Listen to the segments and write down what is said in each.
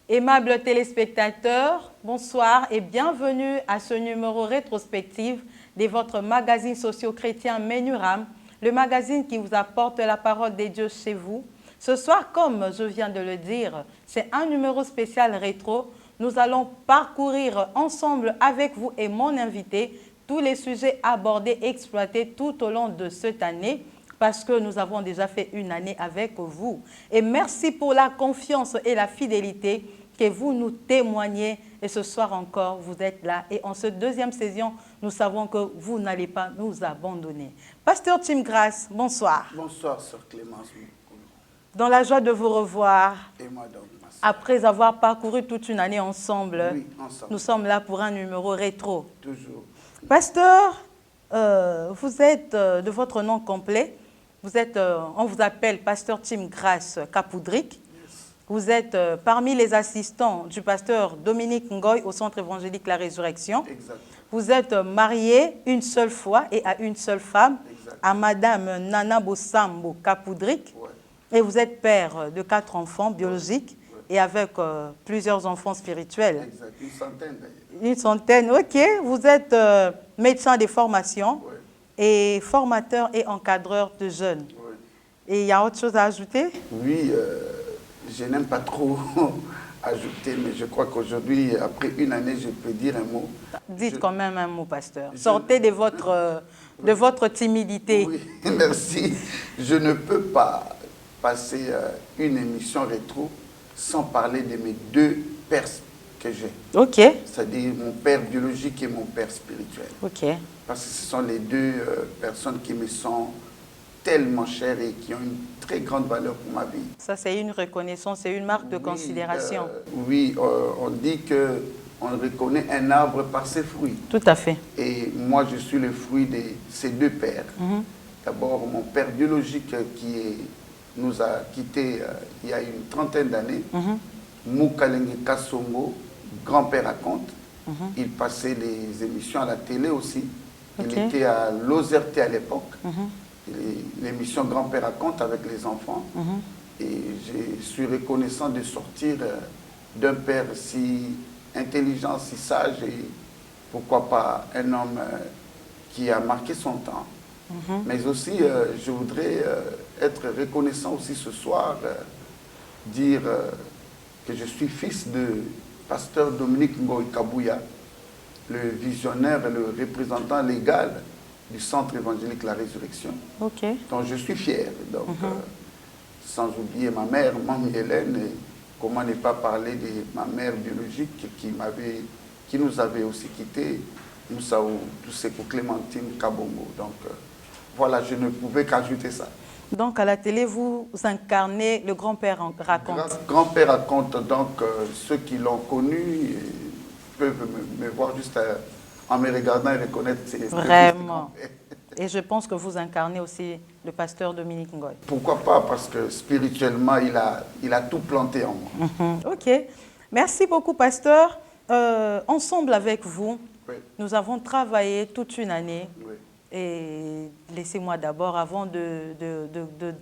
Aimables téléspectateurs, bonsoir et bienvenue à ce numéro rétrospectif de votre magazine socio-chrétien Menuram, le magazine qui vous apporte la parole des dieux chez vous. Ce soir, comme je viens de le dire, c'est un numéro spécial rétro. Nous allons parcourir ensemble avec vous et mon invité tous les sujets abordés, exploités tout au long de cette année, parce que nous avons déjà fait une année avec vous. Et merci pour la confiance et la fidélité que vous nous témoignez. Et ce soir encore, vous êtes là. Et en cette deuxième saison, nous savons que vous n'allez pas nous abandonner. Pasteur Tim Grace, bonsoir. Bonsoir, Sœur Clémence. Dans la joie de vous revoir, et moi donc, après avoir parcouru toute une année ensemble, oui, ensemble. Nous sommes là pour un numéro rétro. Toujours. Pasteur, vous êtes de votre nom complet. Vous êtes, on vous appelle Pasteur Tim Grace Kapoudrik. Yes. Vous êtes parmi les assistants du pasteur Dominique Ngoy au Centre évangélique La Résurrection. Exact. Vous êtes marié une seule fois et à une seule femme, Exact. à Madame Nana Bossambo Kapoudrik. Ouais. Et vous êtes père de 4 enfants biologiques et avec plusieurs enfants spirituels. Exact. Une centaine d'ailleurs. Une centaine, ok. Vous êtes médecin de formation. Ouais. Et formateur et encadreur de jeunes. Ouais. Et il y a autre chose à ajouter? Oui, je n'aime pas trop ajouter, mais je crois qu'aujourd'hui, après une année, je peux dire un mot. Dites quand même un mot, pasteur. Sortez de votre timidité. Oui, merci. Je ne peux pas passer une émission rétro sans parler de mes 2 pères que j'ai. Ok. C'est-à-dire mon père biologique et mon père spirituel. Ok. Parce que ce sont les 2 personnes qui me sont tellement chères et qui ont une très grande valeur pour ma vie. Ça, c'est une reconnaissance, c'est une marque de considération. Oui, on dit qu'on reconnaît un arbre par ses fruits. Tout à fait. Et moi, je suis le fruit de ces 2 pères. D'abord, mon père biologique qui nous a quittés il y a une trentaine d'années, Moukalenge Kassongo, grand-père raconte. Il passait les émissions à la télé aussi. Il était à l'OZRT à l'époque. L'émission Grand-père raconte avec les enfants. Et je suis reconnaissant de sortir d'un père si intelligent, si sage et pourquoi pas un homme qui a marqué son temps. Mais aussi, je voudrais être reconnaissant aussi ce soir, dire que je suis fils de pasteur Dominique Ngoy Kabouya, le visionnaire et le représentant légal du Centre évangélique La Résurrection, dont je suis fier. Donc, sans oublier ma mère, Maman Hélène, et comment ne pas parler de ma mère biologique qui nous avait aussi quittés, Moussaou Tousseko Clémentine Kabongo. Donc, voilà, je ne pouvais qu'ajouter ça. Donc, à la télé, vous incarnez le grand-père raconte. Grand-père raconte, donc, ceux qui l'ont connu peuvent me voir juste en me regardant et reconnaître ces Vraiment. Et je pense que vous incarnez aussi le pasteur Dominique Ngoy. Pourquoi pas? Parce que spirituellement, il a tout planté en moi. Ok. Merci beaucoup, pasteur. Ensemble avec vous, nous avons travaillé toute une année. Et laissez-moi d'abord, avant de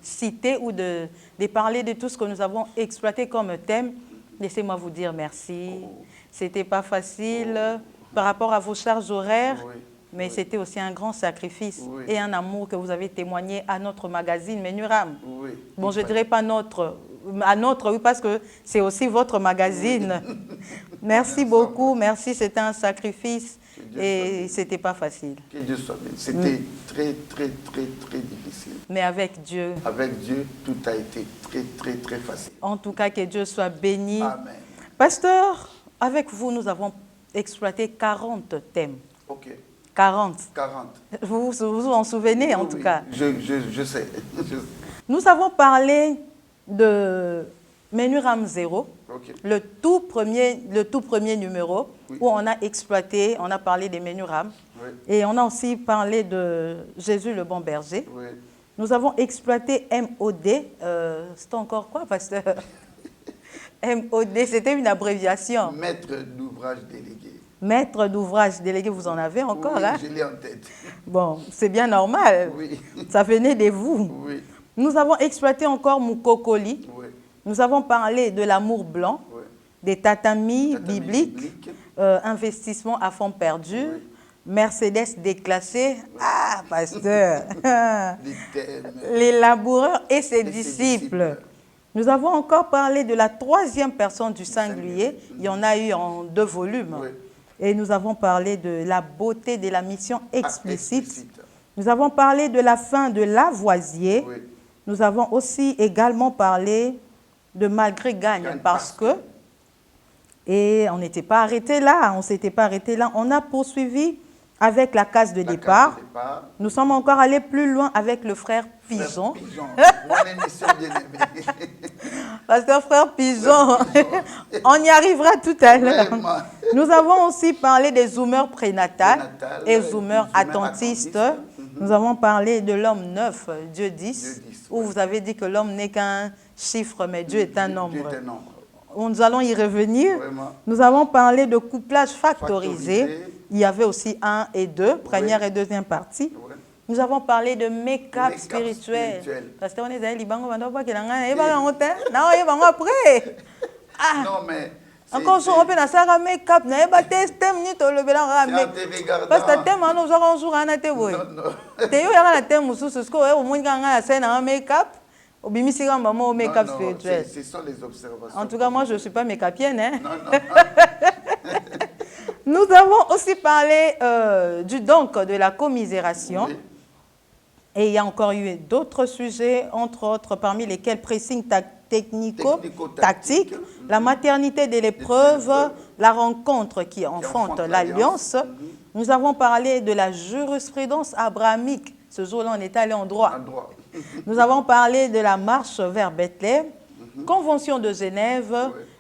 citer ou de parler de tout ce que nous avons exploité comme thème, laissez-moi vous dire merci. C'était pas facile par rapport à vos charges horaires, mais c'était aussi un grand sacrifice et un amour que vous avez témoigné à notre magazine Menuram. Bon, je ne dirais pas notre, à notre, oui, parce que c'est aussi votre magazine. Merci beaucoup, merci, c'était un sacrifice et c'était pas facile. Que Dieu soit béni. C'était très, très, très, très difficile. Mais avec Dieu. Avec Dieu, tout a été très, très, très facile. En tout cas, que Dieu soit béni. Amen. Pasteur, avec vous, nous avons exploité 40 thèmes. Ok. 40. 40. Vous vous en souvenez, en Oui, tout oui. cas. Je sais. Nous avons parlé de Menuram 0, Ok. le tout premier numéro, Oui. où on a exploité, on a parlé des Menuram. Oui. Et on a aussi parlé de Jésus le bon berger. Oui. Nous avons exploité MOD. C'était encore quoi, pasteur? MOD, c'était une abréviation. Maître d'ouvrage délégué. Maître d'ouvrage délégué, vous en avez encore, oui, hein? je l'ai en tête. Bon, c'est bien normal. Oui. Ça venait de vous. Oui. Nous avons exploité encore Moukokoli. Oui. Nous avons parlé de l'amour blanc, Oui. des tatamis Tatami bibliques, biblique. investissement à fond perdu, Oui. Mercedes déclassé. Ah, pasteur. Les thèmes. Les laboureurs et ses Et ses disciples. disciples. Nous avons encore parlé de la troisième personne du singulier. Il y en a eu en 2 volumes. Oui. Et nous avons parlé de la beauté de la mission explicite. Explicite. Nous avons parlé de la fin de Lavoisier. Oui. Nous avons aussi également parlé de Malgré Gagne Gagne parce parce que. Et on n'était pas arrêté là. On ne s'était pas arrêté là. On a poursuivi avec la case de La départ. case de départ. Nous sommes encore allés plus loin avec le frère Pigeon. Pigeon. Mon émission bien-aimée. Parce que frère Pigeon, on y arrivera tout à l'heure. Vraiment. Nous avons aussi parlé des zoomers prénatales Prénatales et et zoomers zoomers attentistes. attentistes. Nous avons parlé de l'homme 9, Dieu 10, Dieu 10, où ouais. vous avez dit que l'homme n'est qu'un chiffre, mais Dieu est un nombre. Dieu est un nombre. Nous allons y revenir. Vraiment. Nous avons parlé de couplage factorisé. Factorisé. Il y avait aussi 1 et 2, première et deuxième partie. Ouais. Nous avons parlé de make-up Make-up spirituel. spirituel. Parce qu'on est allé libango, après. Ah, Non, mais. c'est- encore c'est- on peut faire make-up, na eba testem ni to le bela c'est en te regardant. parce que thème on nous aura un jour à te boy. Non, non. Te yo ya na thème mususu ce ko au moins nga scène en make-up, obimisi ga maman au make-up Non, non, spirituel. ce sont les observations. En tout cas, moi je suis pas make-upienne hein. Non, non. Nous avons aussi parlé du donc de la commisération. Oui. Et il y a encore eu d'autres sujets, entre autres, parmi lesquels pressing technico-tactique, la maternité de l'épreuve, la rencontre qui enfante l'alliance. Nous avons parlé de la jurisprudence abrahamique. Ce jour-là, on est allé en droit. En droit. Nous avons parlé de la marche vers Bethléem, Convention de Genève,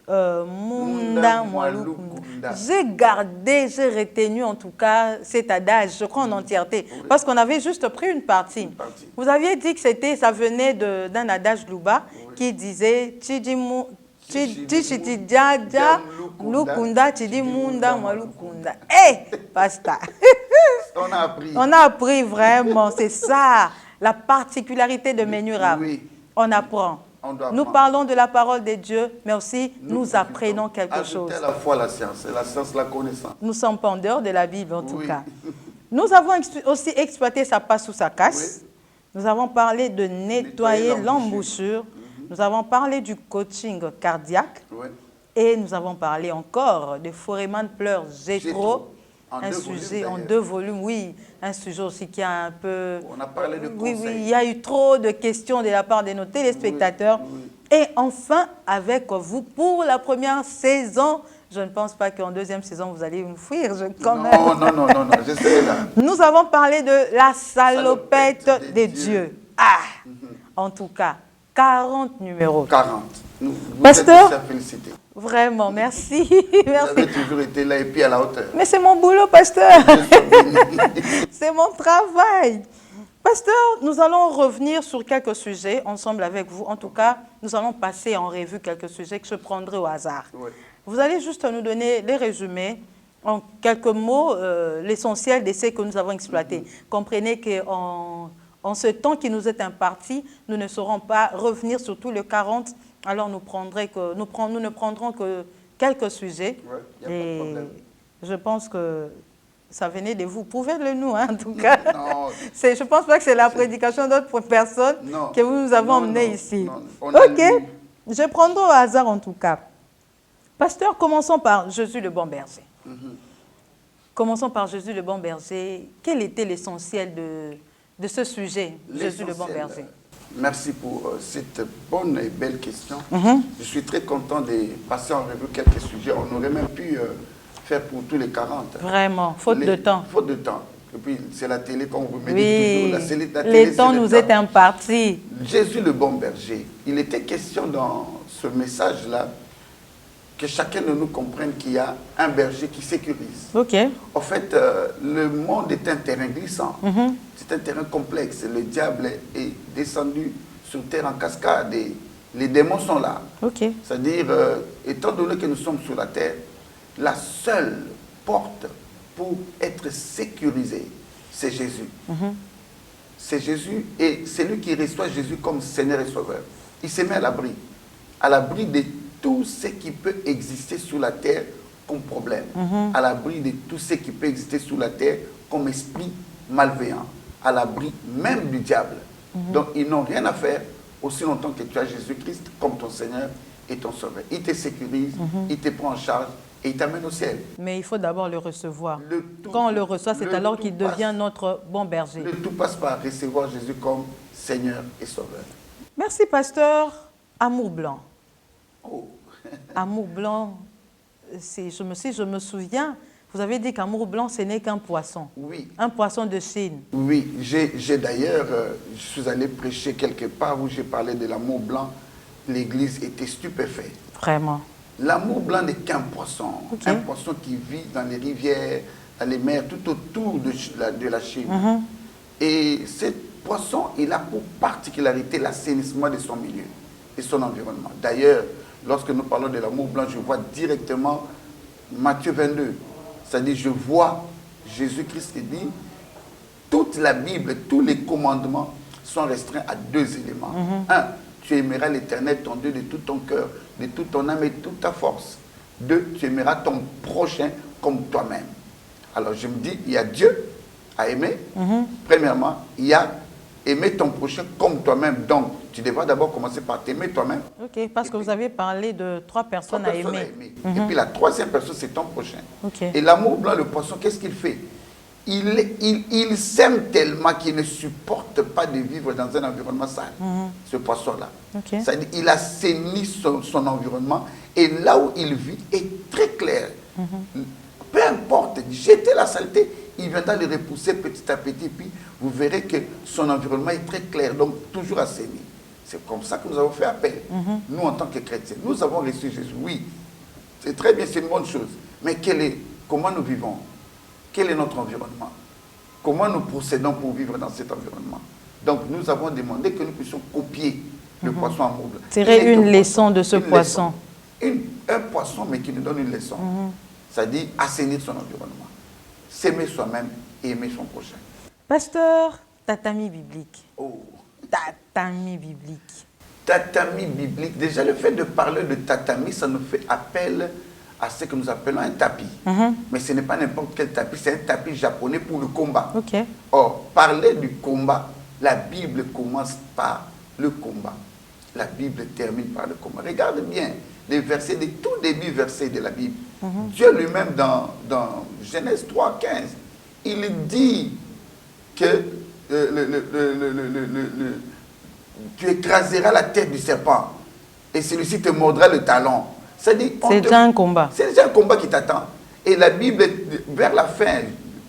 Munda Mwalukunda. J'ai gardé, j'ai retenu en tout cas cet adage, je crois en entièreté, parce qu'on avait juste pris une partie. partie. Vous aviez dit que ça venait d'un adage Luba qui disait Chidimu. Chichitidjaja Lukunda Chidimunda Mwalukunda. Eh, basta. On a appris. On a appris vraiment, c'est ça, la particularité de Menuram. Oui. On apprend. On doit Nous apprendre. parlons de la parole de Dieu, mais aussi nous profitons. apprenons quelque Ajouter chose. à la fois la science, et la science, la connaissance. Nous ne sommes pas en dehors de la Bible, en tout Oui. cas. Nous avons aussi exploité sa passe ou sa casse. Oui. Nous avons parlé de nettoyer Nettoyer l'embouchure. Nous avons parlé du coaching cardiaque. Oui. Et nous avons parlé encore de Foreman pleure Jétro. Jétro. En Un 2 sujet volumes, en d'ailleurs. 2 volumes, oui. Un sujet aussi qui a un peu... On a parlé de Oui, conseils. oui, il y a eu trop de questions de la part de nos téléspectateurs. Oui, oui. Et enfin, avec vous, pour la première saison, je ne pense pas qu'en deuxième saison, vous allez me fuir, quand même. Non, non, non, non, non, je serai là. Nous avons parlé de la salopette Salopette des des dieux. Ah, en tout cas, 40 numéros. 40. Vous Pasteur? êtes déjà félicité. Vraiment, merci. Vous Merci. avez toujours été là et puis à la hauteur. Mais c'est mon boulot, pasteur. C'est mon travail. Pasteur, nous allons revenir sur quelques sujets ensemble avec vous. En tout cas, nous allons passer en revue quelques sujets que je prendrai au hasard. Oui. Vous allez juste nous donner les résumés, en quelques mots, l'essentiel de ce que nous avons exploité. Comprenez qu'en ce temps qui nous est imparti, nous ne saurons pas revenir sur tous les 40. Alors nous ne prendrons que quelques sujets. Ouais, y a pas de Et problème. je pense que ça venait de vous. Prouvez-le nous, hein, en tout cas. Non. Je ne pense pas que c'est la prédication d'autres personnes Non. que vous nous avez Non, emmenées non, ici. non. On a Ok. lu Je prendrai au hasard en tout cas. Pasteur, commençons par Jésus le bon berger. Commençons par Jésus le bon berger. Quel était l'essentiel de ce sujet, Jésus le bon berger? Merci pour cette bonne et belle question. Je suis très content de passer en revue quelques sujets. On aurait même pu faire pour tous les 40. Vraiment, faute de temps. Faute de temps. Et puis, c'est la télé, comme vous me dites Oui, toujours. La télé, le temps nous est imparti. Jésus le bon berger. Il était question dans ce message-là que chacun de nous comprenne qu'il y a un berger qui sécurise. Ok. En fait, le monde est un terrain glissant. C'est un terrain complexe. Le diable est descendu sur terre en cascade et les démons sont là. Ok. C'est-à-dire, étant donné que nous sommes sur la terre, la seule porte pour être sécurisé, c'est Jésus. C'est Jésus et c'est lui qui reçoit Jésus comme Seigneur et Sauveur. Il se met à l'abri de tout ce qui peut exister sur la terre comme problème, à l'abri de tout ce qui peut exister sur la terre comme esprit malveillant, à l'abri même du diable. Donc ils n'ont rien à faire aussi longtemps que tu as Jésus-Christ comme ton Seigneur et ton Sauveur. Il te sécurise, il te prend en charge et il t'amène au ciel. Mais il faut d'abord le recevoir. Quand on le reçoit, c'est alors qu'il devient notre bon berger. Le tout passe par recevoir Jésus comme Seigneur et Sauveur. Merci, pasteur. Amour blanc. Oh. Amour blanc, je me souviens, vous avez dit qu'amour blanc, ce n'est qu'un poisson. Oui. Un poisson de Chine. Oui, j'ai d'ailleurs, je suis allé prêcher quelque part où j'ai parlé de l'amour blanc. L'église était stupéfaite. Vraiment. L'amour blanc n'est qu'un poisson. Okay. Un poisson qui vit dans les rivières, dans les mers, tout autour de la Chine. Et ce poisson, il a pour particularité l'assainissement de son milieu et son environnement. D'ailleurs, lorsque nous parlons de l'amour blanc, je vois directement Matthieu 22. C'est-à-dire, je vois Jésus-Christ qui dit, toute la Bible, tous les commandements sont restreints à deux éléments. Un, tu aimeras l'Éternel, ton Dieu, de tout ton cœur, de toute ton âme et de toute ta force. Deux, tu aimeras ton prochain comme toi-même. Alors je me dis, il y a Dieu à aimer. Premièrement, il y a aimer ton prochain comme toi-même. Donc, tu devras d'abord commencer par t'aimer toi-même. Ok, parce que vous avez parlé de trois personnes à aimer. Et puis la troisième personne, c'est ton prochain. Okay. Et l'amour blanc, le poisson, qu'est-ce qu'il fait? Il s'aime tellement qu'il ne supporte pas de vivre dans un environnement sale, ce poisson-là. Okay. C'est-à-dire il assainit son environnement et là où il vit est très clair. Peu importe, jeter la saleté, il viendra le repousser petit à petit, puis vous verrez que son environnement est très clair, donc toujours assaini. C'est comme ça que nous avons fait appel, nous en tant que chrétiens. Nous avons reçu Jésus, oui, c'est très bien, c'est une bonne chose, mais comment nous vivons? Quel est notre environnement? Comment nous procédons pour vivre dans cet environnement? Donc, nous avons demandé que nous puissions copier le poisson amour blanc. Tirer une leçon de ce poisson. Un poisson, mais qui nous donne une leçon. C'est-à-dire assainir son environnement. S'aimer soi-même et aimer son prochain. Pasteur, tatami biblique. Oh. Tatami biblique. Tatami biblique. Déjà, le fait de parler de tatami, ça nous fait appel à ce que nous appelons un tapis. Mais ce n'est pas n'importe quel tapis, c'est un tapis japonais pour le combat. Okay. Or, parler du combat, la Bible commence par le combat. La Bible termine par le combat. Regarde bien les versets, les tout début versets de la Bible. Dieu lui-même, dans Genèse 3, 15, il dit que tu écraseras la tête du serpent et celui-ci te mordra le talon. C'est déjà un combat. C'est déjà un combat qui t'attend. Et la Bible, vers la fin,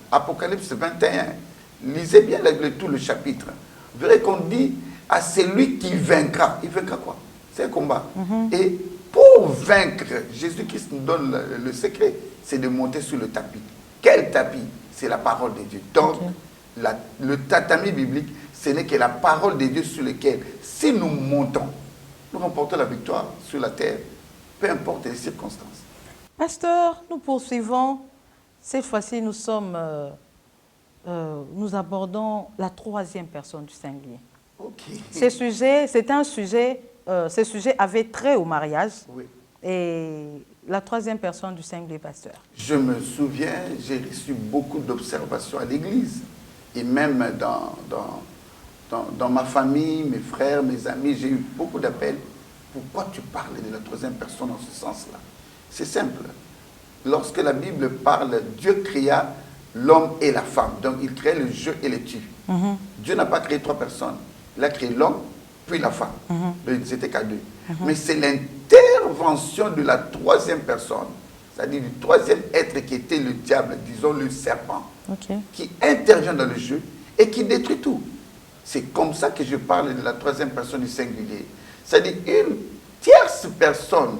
Apocalypse 21, lisez bien tout le chapitre. Vous verrez qu'on dit à celui qui vaincra. Il vaincra quoi? C'est un combat. Et pour vaincre, Jésus-Christ nous donne le secret, c'est de monter sur le tapis. Quel tapis? C'est la parole de Dieu. Donc, le tatami biblique, ce n'est que la parole de Dieu sur laquelle, si nous montons, nous remportons la victoire sur la terre, peu importe les circonstances. Pasteur, nous poursuivons. Cette fois-ci, nous abordons la troisième personne du singulier. Okay. Ce sujet avait trait au mariage. Oui. Et la troisième personne du singulier, pasteur. Je me souviens, j'ai reçu beaucoup d'observations à l'église. Et même dans ma famille, mes frères, mes amis, j'ai eu beaucoup d'appels Pourquoi tu parles de la troisième personne en ce sens-là? C'est simple. Lorsque la Bible parle, Dieu créa l'homme et la femme. Donc, il crée le je et le tu. Dieu n'a pas créé trois personnes. Il a créé l'homme, puis la femme. Donc, c'était qu'à deux. Mais c'est l'intervention de la troisième personne, c'est-à-dire du troisième être qui était le diable, disons le serpent, qui intervient dans le jeu et qui détruit tout. C'est comme ça que je parle de la troisième personne du singulier. C'est-à-dire une tierce personne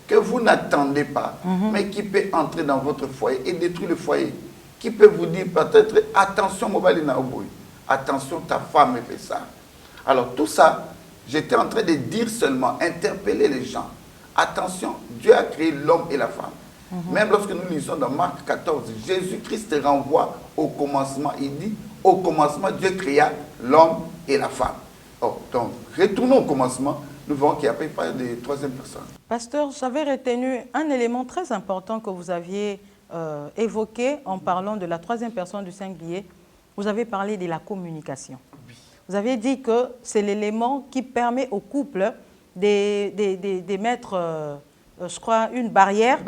que vous n'attendez pas, mais qui peut entrer dans votre foyer et détruire le foyer. Qui peut vous dire peut-être, attention, Mobalina Oboy, attention, ta femme fait ça. Alors tout ça, j'étais en train de dire seulement, interpeller les gens. Attention, Dieu a créé l'homme et la femme. Même lorsque nous lisons dans Marc 14, Jésus-Christ renvoie au commencement. Il dit, au commencement, Dieu créa l'homme et la femme. Oh, donc, retournons au commencement. Nous voyons qu'il n'y a pas de troisième personne. Pasteur, j'avais retenu un élément très important que vous aviez évoqué en parlant de la troisième personne du singulier. Vous avez parlé de la communication. Oui. Vous avez dit que c'est l'élément qui permet au couple de mettre, je crois, une barrière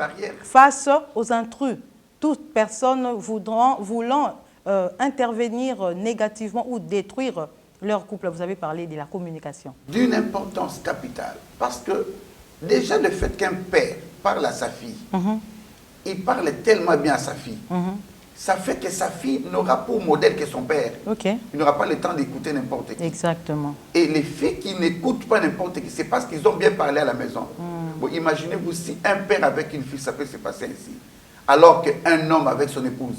face aux intrus. Toute personne voulant intervenir négativement ou détruire leur couple. Vous avez parlé de la communication. D'une importance capitale. Parce que déjà le fait qu'un père parle à sa fille, il parle tellement bien à sa fille, ça fait que sa fille n'aura pas au modèle que son père. Il n'aura pas le temps d'écouter n'importe qui. Exactement. Et les filles qui n'écoutent pas n'importe qui, c'est parce qu'ils ont bien parlé à la maison. Bon, imaginez-vous si un père avec une fille, ça peut se passer ainsi. Alors qu'un homme avec son épouse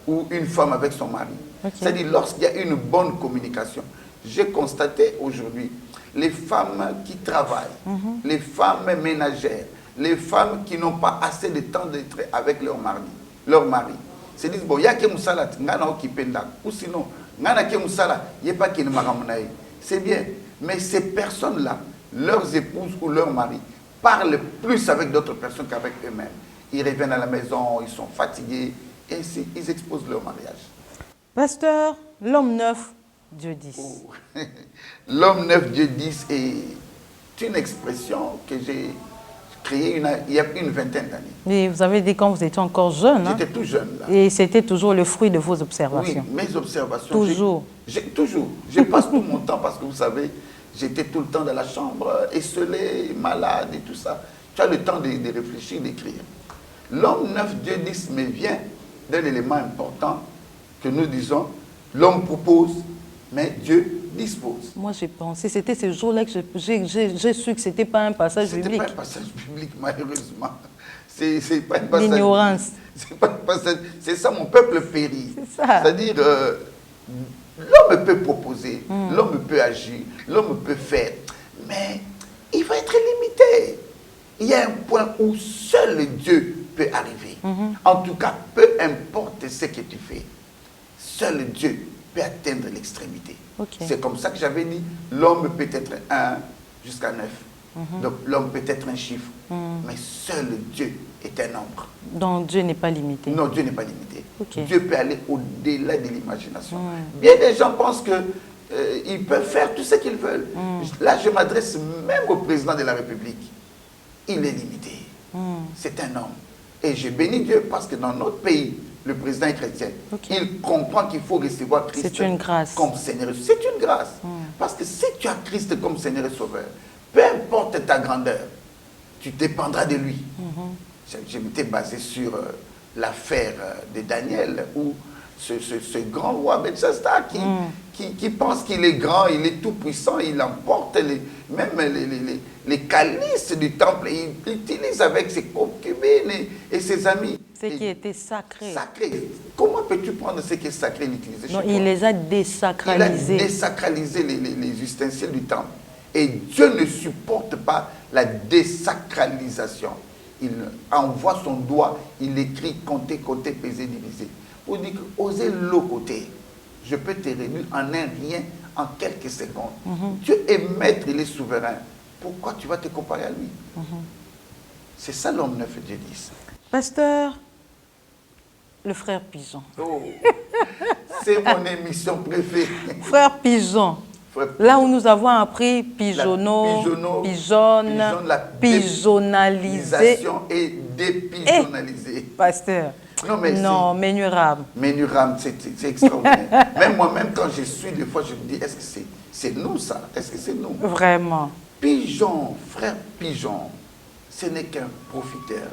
ou une femme avec son mari. C'est-à-dire lorsqu'il y a une bonne communication. J'ai constaté aujourd'hui, les femmes qui travaillent, les femmes ménagères, les femmes qui n'ont pas assez de temps d'être avec leur mari, se disent, bon, il y a que Moussala, ou sinon, c'est bien. Mais ces personnes-là, leurs épouses ou leurs maris, parlent plus avec d'autres personnes qu'avec eux-mêmes. Ils reviennent à la maison, ils sont fatigués, et ainsi, ils exposent leur mariage. Pasteur, l'homme neuf, Dieu 10. Oh. L'homme neuf, Dieu 10 est une expression que j'ai créée il y a une vingtaine d'années. Et vous avez dit quand vous étiez encore jeune. J'étais tout jeune. Là. Et c'était toujours le fruit de vos observations. Oui, mes observations. Toujours. Toujours. Je passe tout mon temps parce que vous savez, j'étais tout le temps dans la chambre, esselé, malade et tout ça. Tu as le temps de réfléchir, d'écrire. L'homme neuf, Dieu 10 me vient d'un élément important que nous disons, l'homme propose, mais Dieu dispose. Moi, j'ai pensé, c'était ce jour-là que j'ai su que ce n'était pas un passage biblique. Ce n'était pas un passage biblique, malheureusement. C'est pas un passage. L'ignorance. C'est pas un passage. C'est ça, mon peuple périt. C'est ça. C'est-à-dire, l'homme peut proposer, l'homme peut agir, l'homme peut faire, mais il va être limité. Il y a un point où seul Dieu peut arriver. En tout cas, peu importe ce que tu fais, seul Dieu peut atteindre l'extrémité. C'est comme ça que j'avais dit, l'homme peut être 1 jusqu'à 9. Donc l'homme peut être un chiffre, mais seul Dieu est un nombre. Donc Dieu n'est pas limité. Non, Dieu n'est pas limité. Dieu peut aller au-delà de l'imagination. Bien des gens pensent qu'ils peuvent faire tout ce qu'ils veulent. Là, je m'adresse même au président de la République. Il est limité. C'est un homme. Et je bénis Dieu parce que dans notre pays, le président est chrétien. Il comprend qu'il faut recevoir Christ comme Seigneur. C'est une grâce. Parce que si tu as Christ comme Seigneur et Sauveur, peu importe ta grandeur, tu dépendras de lui. Je m'étais basé sur l'affaire de Daniel, où ce grand roi Belshazzar qui pense qu'il est grand, il est tout puissant, il emporte même les calices du temple, et il utilise avec ses concubines et ses amis. Ce qui était sacré. Sacré. Comment peux-tu prendre ce qui est sacré et l'utiliser? Non, il les a désacralisés. Il a désacralisé les ustensiles du temple. Et Dieu ne supporte pas la désacralisation. Il envoie son doigt, il écrit compter, compter, peser, diviser. Pour dire que oser l'eau côté, je peux te réduire en un rien en quelques secondes. Dieu est maître, il est souverain. Pourquoi tu vas te comparer à lui? C'est ça l'homme neuf, Dieu 10. Pasteur, le frère Pigeon. Oh, c'est mon émission préférée. Frère Pigeon. Là où nous avons appris pigeonneau, pigeonne, pigeonnalisé et dépigeonnalisé. Pasteur, non, Ménuram. Ménuram, c'est extraordinaire. Même moi-même, quand je suis, des fois, je me dis, est-ce que c'est nous ça? Est-ce que c'est nous? Vraiment. Pigeon, frère Pigeon, ce n'est qu'un profiteur.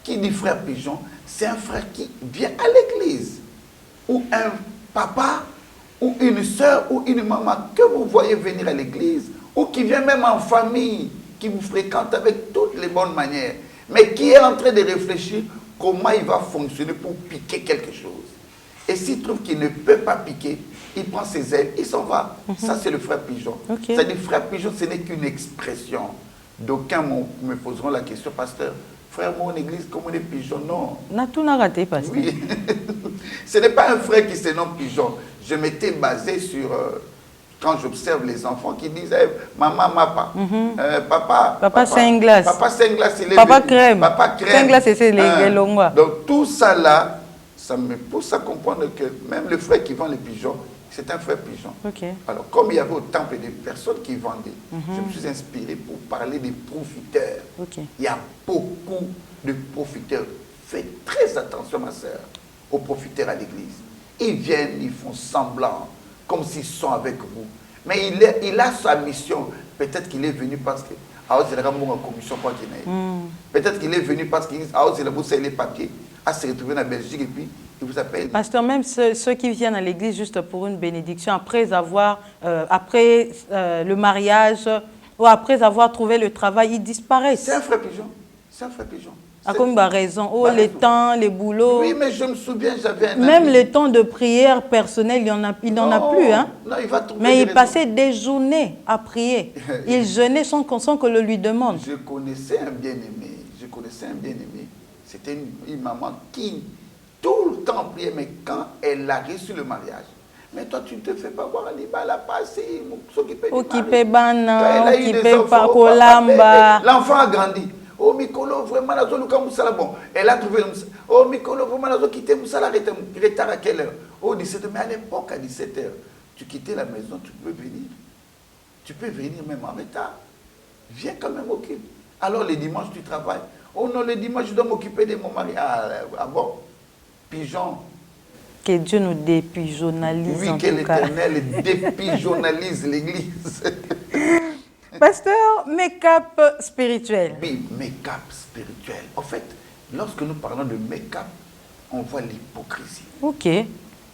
Qui dit frère Pigeon? C'est un frère qui vient à l'église. Ou un papa, ou une soeur, ou une maman que vous voyez venir à l'église, ou qui vient même en famille, qui vous fréquente avec toutes les bonnes manières, mais qui est en train de réfléchir comment il va fonctionner pour piquer quelque chose. Et s'il trouve qu'il ne peut pas piquer, il prend ses ailes, il s'en va. Ça, c'est le frère Pigeon. C'est-à-dire, frère Pigeon, ce n'est qu'une expression. D'aucuns me poseront la question, pasteur, frère, mon église, comment on est Pigeon? Non. On a tout raté, pasteur. Oui. Ce n'est pas un frère qui se nomme Pigeon. Je m'étais basé sur, quand j'observe les enfants qui disent, maman, papa. Papa Saint-Glace. Papa Saint-Glace, il est Papa venu. Crème. Papa Crème. Saint-Glace, c'est les longues. Donc tout ça là, ça me pousse à comprendre que même le frère qui vend les pigeons, c'est un frère pigeon. Alors comme il y avait au temple des personnes qui vendaient, je me suis inspiré pour parler des profiteurs. Il y a beaucoup de profiteurs. Faites très attention, ma soeur, aux profiteurs à l'église. Ils viennent, ils font semblant, comme s'ils sont avec vous. Mais il a sa mission. Peut-être qu'il est venu parce que peut-être qu'il est venu parce qu'il a les papiers, à se retrouver en Belgique et puis il vous appelle. Pasteur, même ceux qui viennent à l'église juste pour une bénédiction, après le mariage ou après avoir trouvé le travail, ils disparaissent. C'est un frère Pigeon. C'est un frère Pigeon. À comme raison. Oh, les temps, les boulots. Oui, mais je me souviens, j'avais un Même ami. le temps de prière personnelle, il n'en a plus. Hein? Non, il va trouver mais il passait des journées à prier. Il jeûnait sans que le lui demande. Je connaissais un bien-aimé. C'était une maman qui, tout le temps, priait, mais quand elle a reçu le mariage, mais toi, tu ne te fais pas voir, elle a passé, s'occuper du mari. L'enfant a grandi. Oh, Mikolo, vraiment, elle a trouvé. Oh, Mikolo, vraiment, elle a quitté Moussala, retard à quelle heure? Oh, 17h. Mais à l'époque, à 17h, tu quittais la maison, tu peux venir. Tu peux venir même en retard. Viens quand même au culte. Alors, les dimanches, tu travailles. Oh non, les dimanches, je dois m'occuper de mon mari. Ah bon? Pigeon. Que Dieu nous dépigeonnalise. Oui, que l'Éternel dépigeonnalise l'Église. Pasteur, make-up spirituel. Oui, make-up spirituel. En fait, lorsque nous parlons de make-up, on voit l'hypocrisie. Ok.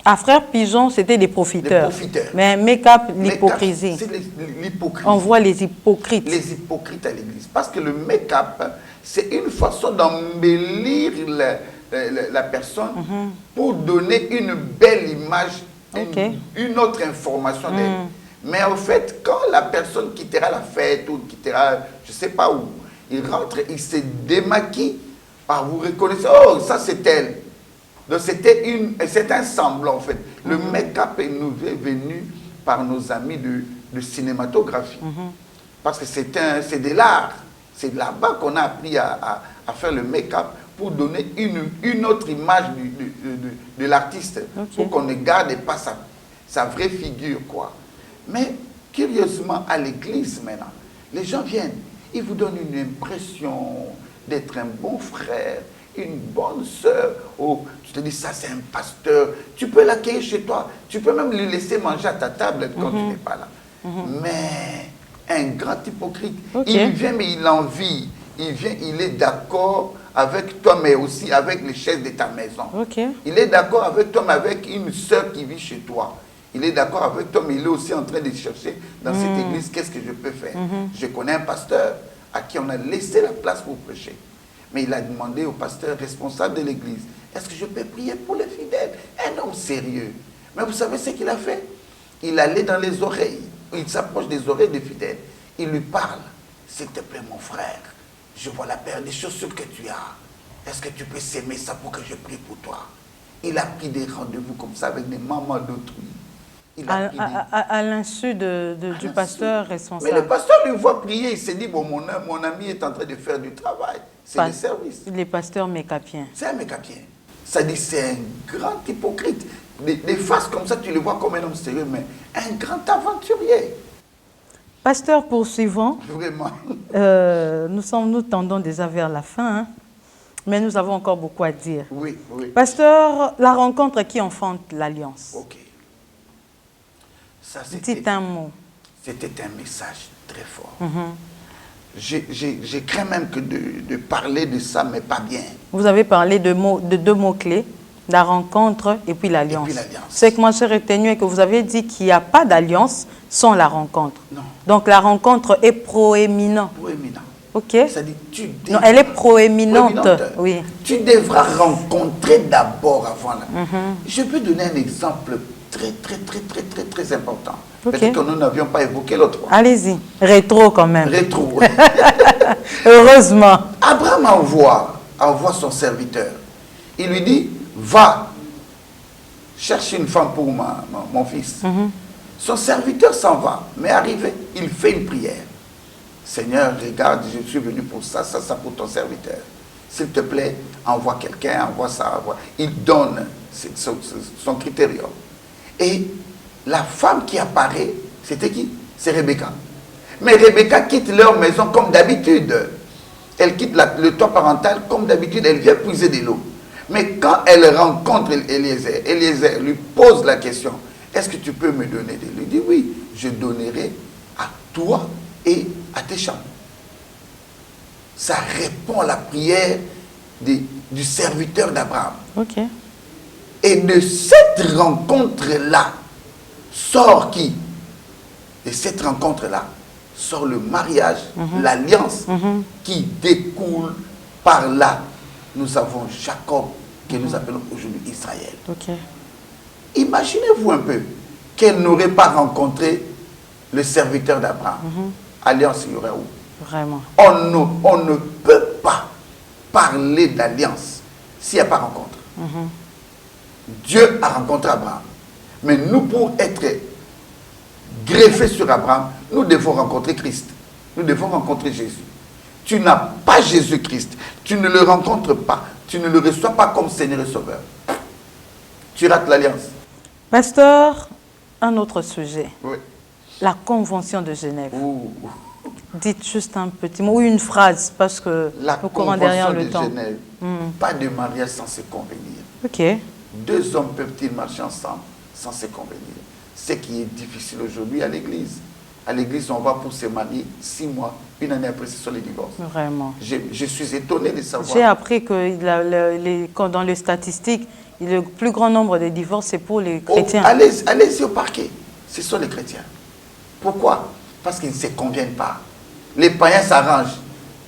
À frère Pigeon, c'était des profiteurs. Les profiteurs. Mais make-up, l'hypocrisie. C'est l'hypocrisie. On voit les hypocrites. Les hypocrites à l'église. Parce que le make-up, c'est une façon d'embellir la personne pour donner une belle image, une autre information d'elle. Mais en fait, quand la personne quittera la fête ou quittera, je ne sais pas où, il rentre, il se démaquille par vous reconnaissez, oh, ça c'est elle. Donc c'est un semblant en fait. Le make-up est venu par nos amis de cinématographie. Parce que c'est de l'art. C'est là-bas qu'on a appris à faire le make-up pour donner une autre image de l'artiste. Pour qu'on ne garde pas sa vraie figure, quoi. Mais curieusement, à l'église maintenant, les gens viennent, ils vous donnent une impression d'être un bon frère, une bonne sœur. Oh, tu te dis, ça c'est un pasteur. Tu peux l'accueillir chez toi. Tu peux même lui laisser manger à ta table quand tu n'es pas là. Mais un grand hypocrite, il vient mais il envie. Il vient, il est d'accord avec toi, mais aussi avec les chaises de ta maison. Il est d'accord avec toi, mais avec une sœur qui vit chez toi. Il est d'accord avec toi, mais il est aussi en train de chercher dans cette église, qu'est-ce que je peux faire. Je connais un pasteur à qui on a laissé la place pour prêcher. Mais il a demandé au pasteur responsable de l'église, est-ce que je peux prier pour les fidèles? Un homme sérieux. Mais vous savez ce qu'il a fait? Il allait dans les oreilles, il s'approche des oreilles des fidèles. Il lui parle, s'il te plaît mon frère, je vois la paire des chaussures que tu as. Est-ce que tu peux s'aimer ça pour que je prie pour toi? Il a pris des rendez-vous comme ça avec des mamans d'autrui. À l'insu du pasteur responsable. Mais le pasteur lui voit prier, il s'est dit, bon, mon ami est en train de faire du travail. C'est le service. Les pasteurs mécapiens. C'est un mécapien. Ça dit, c'est un grand hypocrite. des faces comme ça, tu le vois comme un homme sérieux, mais un grand aventurier. Pasteur, poursuivons. Vraiment. Nous tendons déjà vers la fin, hein, mais nous avons encore beaucoup à dire. Oui, oui. Pasteur, la rencontre qui enfante l'alliance. Ok. Ça, Dites un mot. C'était un message très fort. J'ai craint même que de parler de ça, mais pas bien. Vous avez parlé de deux mots-clés, la rencontre et puis l'alliance. Ce que moi j'ai retenu est que vous avez dit qu'il n'y a pas d'alliance sans la rencontre. Non. Donc la rencontre est proéminente. Proéminent. Ok. Ça dit, non, elle est proéminente. Oui. Tu devras rencontrer d'abord avant là. Je peux donner un exemple très important. Okay. Peut-être que nous n'avions pas évoqué l'autre fois. Allez-y. Rétro quand même. Rétro. Heureusement. Abraham envoie son serviteur. Il lui dit, va, cherche une femme pour mon fils. Son serviteur s'en va, mais arrivé, il fait une prière. Seigneur, regarde, je suis venu pour ça pour ton serviteur. S'il te plaît, envoie quelqu'un, envoie ça. Envoie. Il donne son critérium. Et la femme qui apparaît, c'était qui? C'est Rebecca. Mais Rebecca quitte leur maison comme d'habitude. Elle quitte le toit parental comme d'habitude, elle vient puiser de l'eau. Mais quand elle rencontre Eliezer, Eliezer lui pose la question, est-ce que tu peux me donner de l'eau? Il dit oui, je donnerai à toi et à tes champs. Ça répond à la prière du serviteur d'Abraham. Ok. Et de cette rencontre-là, sort qui? De cette rencontre-là, sort le mariage, l'alliance qui découle par là. Nous avons Jacob, que nous appelons aujourd'hui Israël. Ok. Imaginez-vous un peu qu'elle n'aurait pas rencontré le serviteur d'Abraham. Alliance, il y aurait où? Vraiment. On ne peut pas parler d'alliance s'il n'y a pas rencontre. Dieu a rencontré Abraham. Mais nous, pour être greffés sur Abraham, nous devons rencontrer Christ. Nous devons rencontrer Jésus. Tu n'as pas Jésus-Christ. Tu ne le rencontres pas. Tu ne le reçois pas comme Seigneur et Sauveur. Tu rates l'alliance. Pasteur, un autre sujet. Oui. La Convention de Genève. Ouh. Dites juste un petit mot ou une phrase, parce que nous courons derrière le temps. Genève, pas de mariage sans se convenir. Ok. Deux hommes peuvent-ils marcher ensemble sans se convenir? Ce qui est difficile aujourd'hui à l'église. À l'église, on va pour se marier 6 mois, une année après, ce sont les divorces. Vraiment. Je suis étonné de savoir. J'ai appris que dans les statistiques, le plus grand nombre de divorces, c'est pour les chrétiens. Allez-y au parquet. Ce sont les chrétiens. Pourquoi? Parce qu'ils ne se conviennent pas. Les païens s'arrangent.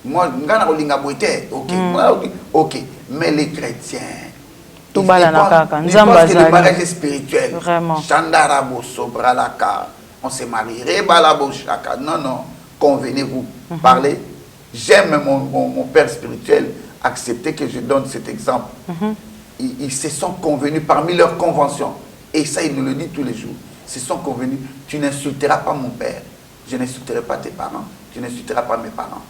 Moi, ok. Mais les chrétiens, ils pensent que le mariage est spirituel. Vraiment. On se marierait, non, convenez-vous, parlez. J'aime mon père spirituel, acceptez que je donne cet exemple. Ils se sont convenus parmi leurs conventions. Et ça, il nous le dit tous les jours. Ils se sont convenus, tu n'insulteras pas mon père, je n'insulterai pas tes parents, tu n'insulteras pas mes parents.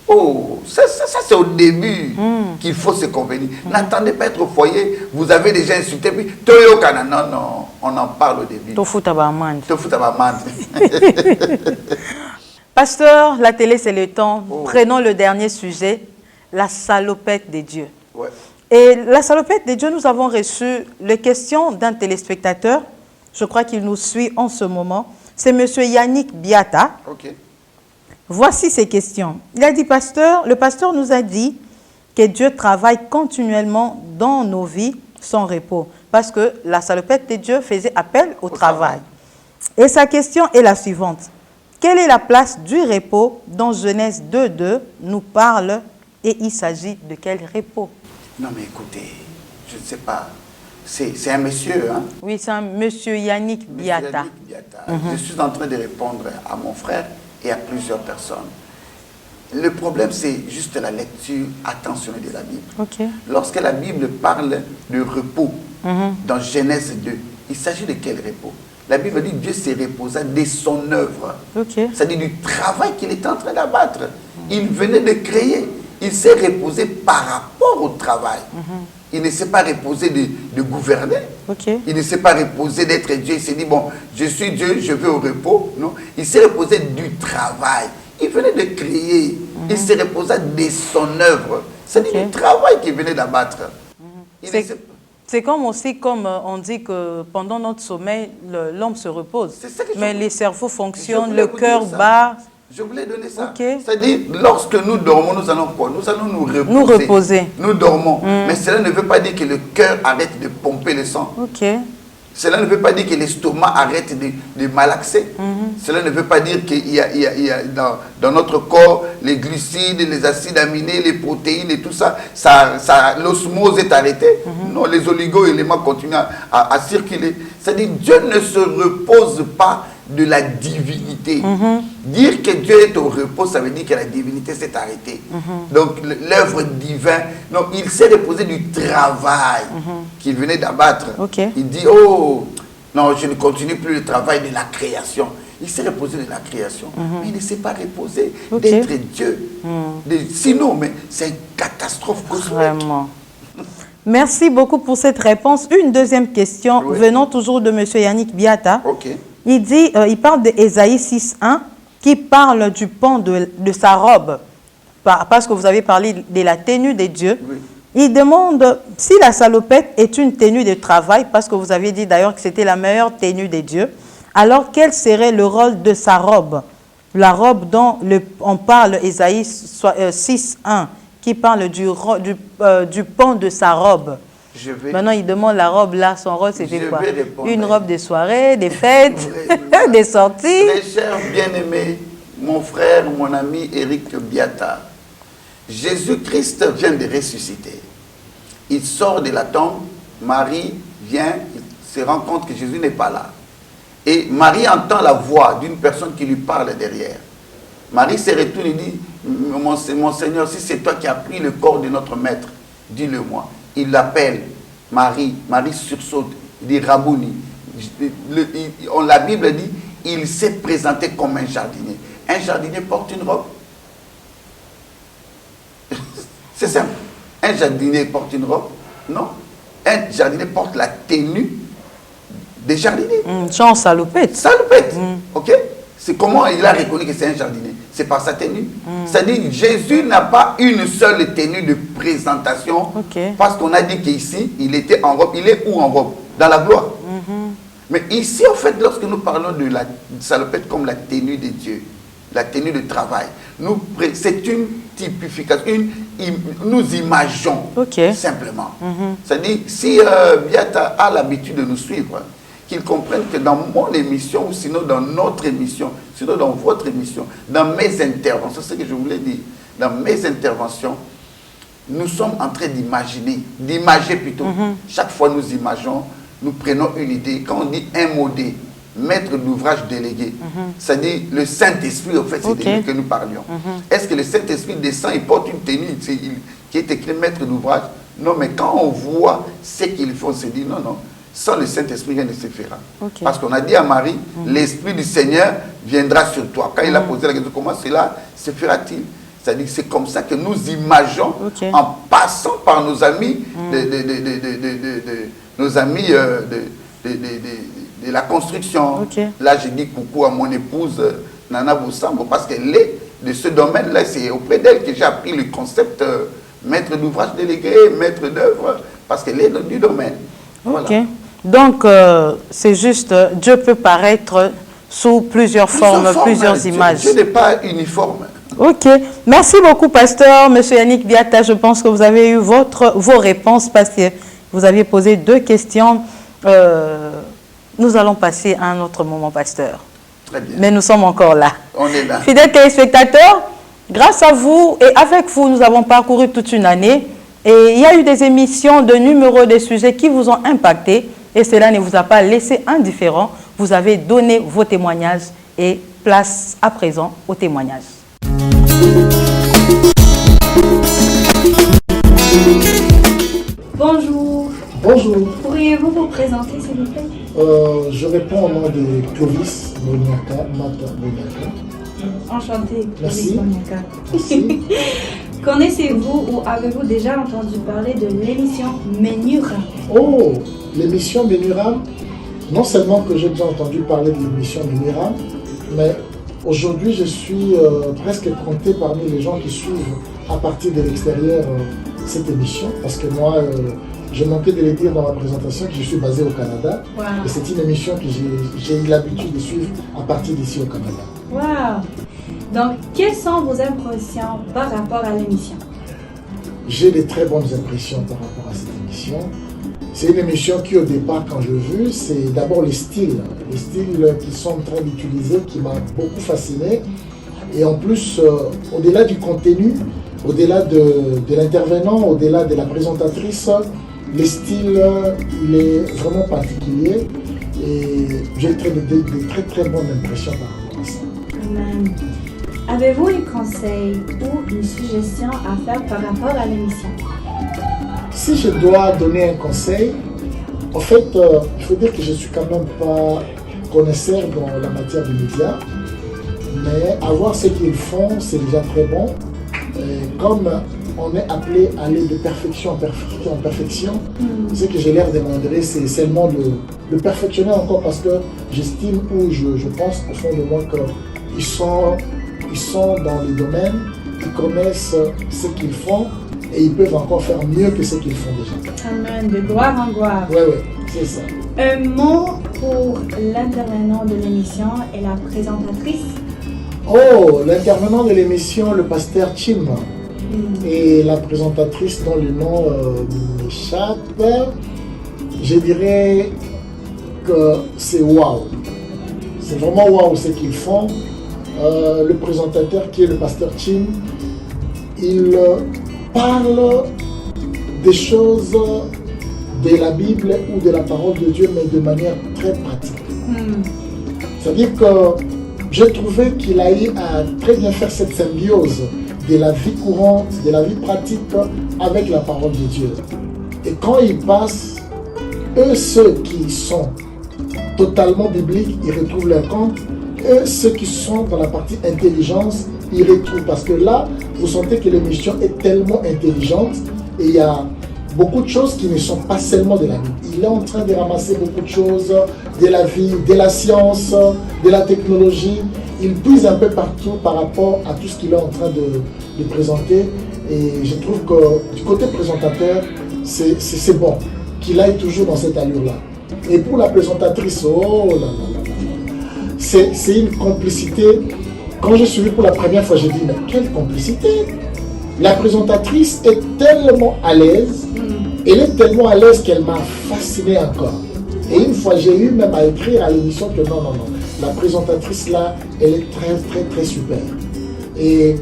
Oh, ça c'est au début qu'il faut se convenir. N'attendez pas être au foyer, vous avez déjà insulté, puis Toyo Kana. Non, on en parle au début. Pasteur, la télé c'est le temps. Prenons le dernier sujet, la salopette des dieux. Ouais. Et la salopette des dieux, nous avons reçu les questions d'un téléspectateur. Je crois qu'il nous suit en ce moment. C'est M. Yannick Biata. Ok. Voici ses questions. Il a dit, le pasteur nous a dit que Dieu travaille continuellement dans nos vies sans repos. Parce que la salopette de Dieu faisait appel au travail. Et sa question est la suivante. Quelle est la place du repos dont Genèse 2.2 nous parle et il s'agit de quel repos? Non mais écoutez, je ne sais pas. C'est un monsieur, hein? Oui, c'est un monsieur Yannick Biata. Yannick Biata. Je suis en train de répondre à mon frère et à plusieurs personnes. Le problème, c'est juste la lecture attentionnée de la Bible. Okay. Lorsque la Bible parle de repos, dans Genèse 2, il s'agit de quel repos? La Bible dit que Dieu s'est reposé de son œuvre. Okay. C'est-à-dire du travail qu'il était en train d'abattre. Il venait de créer. Il s'est reposé par rapport rapport au travail. Il ne s'est pas reposé de gouverner. Il ne s'est pas reposé d'être Dieu. Il s'est dit, bon, je suis Dieu, je vais au repos. Non, il s'est reposé du travail. Il venait de créer. Il s'est reposé de son œuvre. C'est du travail qu'il venait d'abattre. C'est comme aussi, comme on dit que pendant notre sommeil, l'homme se repose. Mais les cerveaux fonctionnent, le cœur bat. Je voulais donner ça. C'est-à-dire, lorsque nous dormons, nous allons quoi? Nous allons nous reposer. Nous reposer. Nous dormons. Mais cela ne veut pas dire que le cœur arrête de pomper le sang. Cela ne veut pas dire que l'estomac arrête de malaxer. Cela ne veut pas dire qu'il y a dans notre corps les glucides, les acides aminés, les protéines et tout ça, l'osmose est arrêtée. Non, les oligo-éléments continuent à circuler. C'est-à-dire Dieu ne se repose pas de la divinité. Dire que Dieu est au repos, ça veut dire que la divinité s'est arrêtée. Donc l'œuvre divine, donc il s'est reposé du travail qu'il venait d'abattre. Il dit, oh, non, je ne continue plus le travail de la création. Il s'est reposé de la création, mais il ne s'est pas reposé d'être Dieu. Sinon, mais c'est une catastrophe cosmique. Vraiment. Merci beaucoup pour cette réponse. Une deuxième question, venant toujours de M. Yannick Biata. Il dit, il parle d'Ésaïe 6.1 qui parle du pan de sa robe, parce que vous avez parlé de la tenue de Dieu. Il demande si la salopette est une tenue de travail, parce que vous avez dit d'ailleurs que c'était la meilleure tenue de Dieu. Alors quel serait le rôle de sa robe? La robe dont on parle, Ésaïe 6.1, qui parle du pan de sa robe. Maintenant, il demande la robe là, son rôle c'était quoi? Une robe de soirée, des fêtes, des sorties. Très cher bien-aimé, mon frère, mon ami Eric Biata, Jésus-Christ vient de ressusciter. Il sort de la tombe, Marie vient, il se rend compte que Jésus n'est pas là. Et Marie entend la voix d'une personne qui lui parle derrière. Marie se retourne et dit, mon Seigneur, si c'est toi qui as pris le corps de notre maître, dis-le-moi. Il l'appelle Marie. Marie sursaute. Il dit Rabouni. La Bible dit il s'est présenté comme un jardinier. Un jardinier porte une robe. C'est simple. Un jardinier porte une robe. Non. Un jardinier porte la tenue des jardiniers. Genre salopette. Salopette. Ok. C'est comment il a reconnu que c'est un jardinier. C'est par sa tenue. C'est-à-dire Jésus n'a pas une seule tenue de présentation. Parce qu'on a dit qu'ici, il était en robe. Il est où en robe? Dans la gloire. Mais ici, en fait, lorsque nous parlons de la salopette comme la tenue de Dieu, la tenue de travail, c'est une typification. Nous imageons simplement. C'est-à-dire, si Biata a l'habitude de nous suivre, qu'ils comprennent que dans mon émission, ou sinon dans notre émission, sinon dans votre émission, dans mes interventions, c'est ce que je voulais dire, dans mes interventions, nous sommes en train d'imager plutôt. Chaque fois nous imaginons, nous prenons une idée. Quand on dit un modé, maître d'ouvrage délégué, c'est-à-dire le Saint-Esprit, en fait, c'est de lui que nous parlions. Est-ce que le Saint-Esprit descend, il porte une tenue qui est écrit maître d'ouvrage? Non, mais quand on voit ce qu'ils font, on se dit non, non. Sans le Saint-Esprit, rien ne se fera. Parce qu'on a dit à Marie, l'Esprit du Seigneur viendra sur toi. Quand il a posé la question, comment cela se fera-t-il? C'est-à-dire que c'est comme ça que nous imaginons en passant par nos amis, de la construction. Là, je dis coucou à mon épouse Nana Boussambo parce qu'elle est de ce domaine-là. C'est auprès d'elle que j'ai appris le concept maître d'ouvrage délégué, maître d'œuvre, parce qu'elle est du domaine. Voilà. Donc, c'est juste, Dieu peut paraître sous plusieurs formes, plusieurs images. Dieu n'est pas uniforme. Ok. Merci beaucoup, pasteur. Monsieur Yannick Biata, je pense que vous avez eu vos réponses parce que vous aviez posé 2 questions. Nous allons passer à un autre moment, pasteur. Très bien. Mais nous sommes encore là. On est là. Fidèles téléspectateurs, grâce à vous et avec vous, nous avons parcouru toute une année. Et il y a eu des émissions de numéros de sujets qui vous ont impacté et cela ne vous a pas laissé indifférent. Vous avez donné vos témoignages et place à présent aux témoignages. Bonjour. Bonjour. Pourriez-vous vous présenter, s'il vous plaît? Je réponds au nom de Clovis Boniaka, Mata Boniaka. Enchanté. Merci. Boniaka. Merci. Connaissez-vous ou avez-vous déjà entendu parler de l'émission Menuram? Oh, l'émission Menuram, non seulement que j'ai déjà entendu parler de l'émission Menuram, mais aujourd'hui je suis presque compté parmi les gens qui suivent à partir de l'extérieur cette émission, parce que moi, j'ai manqué de le dire dans ma présentation que je suis basé au Canada. Wow. Et c'est une émission que j'ai eu l'habitude de suivre à partir d'ici au Canada. Wow! Donc, quelles sont vos impressions par rapport à l'émission? J'ai de très bonnes impressions par rapport à cette émission. C'est une émission qui, au départ, quand je l'ai vue, c'est d'abord les styles qui sont en train d'utiliser, qui m'a beaucoup fasciné. Et en plus, au-delà du contenu, au-delà de l'intervenant, au-delà de la présentatrice, le style, il est vraiment particulier. Et j'ai de très bonnes impressions par rapport à ça. Amen. Avez-vous un conseil ou une suggestion à faire par rapport à l'émission? Si je dois donner un conseil, en fait, il faut dire que je ne suis quand même pas connaisseur dans la matière du média, mais avoir ce qu'ils font, c'est déjà très bon. Et comme on est appelé à aller de perfection en perfection, ce que j'ai l'air de demander, c'est seulement de perfectionner encore, parce que j'estime ou je pense au fond de moi qu'ils sont dans les domaines, ils connaissent ce qu'ils font et ils peuvent encore faire mieux que ce qu'ils font déjà. Amen, de gloire en gloire. Oui, c'est ça. Un mot pour l'intervenant de l'émission et la présentatrice? Oh, l'intervenant de l'émission, le pasteur Tim, et la présentatrice dont le nom m'échappe, je dirais que c'est waouh. C'est vraiment waouh ce qu'ils font. Le présentateur qui est le pasteur Tim, il parle des choses de la Bible ou de la parole de Dieu, mais de manière très pratique. C'est-à-dire que j'ai trouvé qu'il a eu à très bien faire cette symbiose de la vie courante, de la vie pratique avec la parole de Dieu. Et quand il passe, ceux qui sont totalement bibliques, ils retrouvent leur compte. Ceux qui sont dans la partie intelligence, ils retrouvent. Parce que là, vous sentez que l'émission est tellement intelligente et il y a beaucoup de choses qui ne sont pas seulement de la Bible. Il est en train de ramasser beaucoup de choses de la vie, de la science, de la technologie. Il puise un peu partout par rapport à tout ce qu'il est en train de présenter. Et je trouve que du côté présentateur, c'est bon qu'il aille toujours dans cette allure-là. Et pour la présentatrice, oh là là là. C'est une complicité. Quand je suis venu pour la première fois, j'ai dit, mais quelle complicité! La présentatrice est tellement à l'aise, elle est tellement à l'aise qu'elle m'a fasciné encore. Et une fois, j'ai eu même à écrire à l'émission que non, la présentatrice là, elle est très super. Et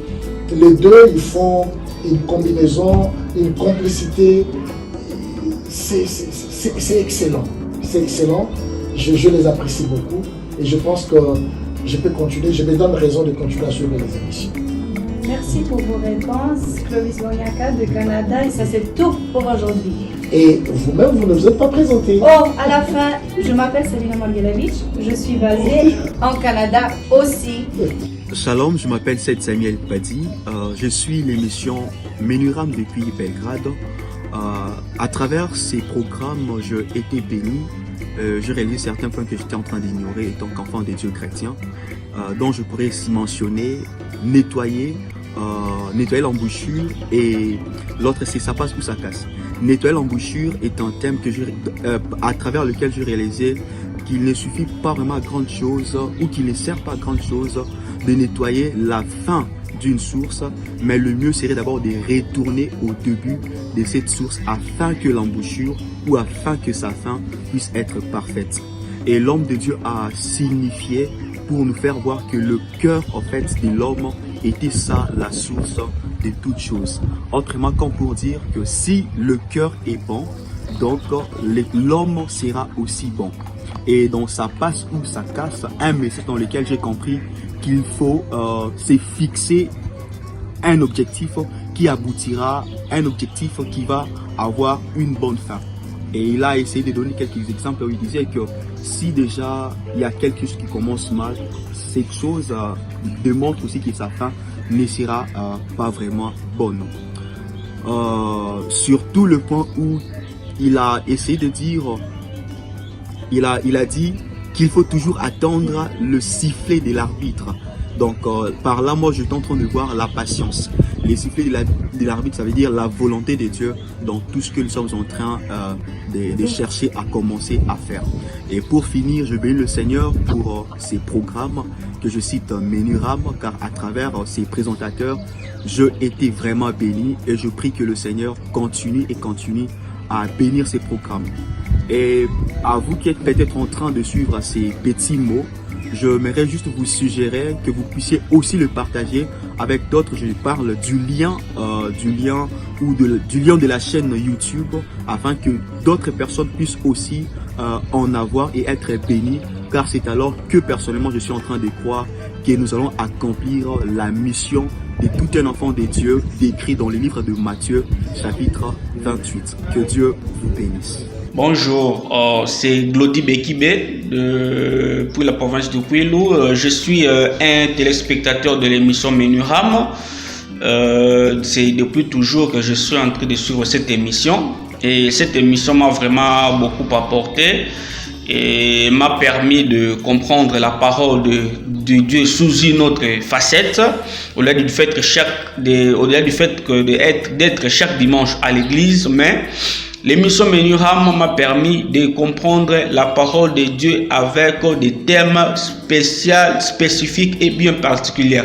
les deux, ils font une combinaison, une complicité. C'est excellent. C'est excellent. Je les apprécie beaucoup. Et je pense que je peux continuer, je me donne raison de continuer à suivre les émissions. Merci pour vos réponses, Clovis Wanyaka de Canada, et ça c'est tout pour aujourd'hui. Et vous-même, vous ne vous êtes pas présenté. Oh, à la fin, je m'appelle Selina Margelavich, je suis basée en Canada aussi. Shalom, je m'appelle Seth Samuel Padi, je suis l'émission Menuram depuis Belgrade. À travers ces programmes, j'ai été béni. J'ai réalisé certains points que j'étais en train d'ignorer étant qu'enfant des dieux chrétiens, dont je pourrais mentionner nettoyer l'embouchure, et l'autre c'est ça passe ou ça casse. Nettoyer l'embouchure est un thème que à travers lequel je réalisais qu'il ne suffit pas vraiment à grande chose, ou qu'il ne sert pas à grande chose de nettoyer la fin d'une source, mais le mieux serait d'abord de retourner au début de cette source afin que l'embouchure ou afin que sa fin puisse être parfaite. Et l'homme de Dieu a signifié pour nous faire voir que le cœur en fait de l'homme était ça, la source de toutes choses. Autrement comme pour dire que si le cœur est bon, donc l'homme sera aussi bon. Et donc ça passe ou ça casse, un message dans lequel j'ai compris qu'il faut se fixer un objectif qui aboutira, un objectif qui va avoir une bonne fin. Et il a essayé de donner quelques exemples où il disait que si déjà il y a quelque chose qui commence mal, cette chose démontre aussi que sa fin ne sera pas vraiment bonne. Surtout le point où il a essayé de dire, il a dit qu'il faut toujours attendre le sifflet de l'arbitre. Donc par là, moi je suis en train de voir la patience. Les sifflets de l'arbitre, ça veut dire la volonté de Dieu dans tout ce que nous sommes en train de chercher à commencer à faire. Et pour finir, je bénis le Seigneur pour ces programmes que je cite Menuram, car à travers ces présentateurs, je été vraiment béni et je prie que le Seigneur continue à bénir ces programmes. Et à vous qui êtes peut-être en train de suivre ces petits mots, j'aimerais juste vous suggérer que vous puissiez aussi le partager avec d'autres. Je parle du lien de la chaîne YouTube afin que d'autres personnes puissent aussi en avoir et être bénies, car c'est alors que personnellement je suis en train de croire que nous allons accomplir la mission de tout un enfant de Dieu décrit dans le livre de Matthieu chapitre 28. Que Dieu vous bénisse. Bonjour, c'est Glody Bekibé pour la province de Kwilu. Je suis un téléspectateur de l'émission Menuram. C'est depuis toujours que je suis en train de suivre cette émission. Et cette émission m'a vraiment beaucoup apporté et m'a permis de comprendre la parole de Dieu sous une autre facette, au-delà du fait d'être chaque dimanche à l'église, mais l'émission Menuram m'a permis de comprendre la parole de Dieu avec des thèmes spécifiques et bien particuliers.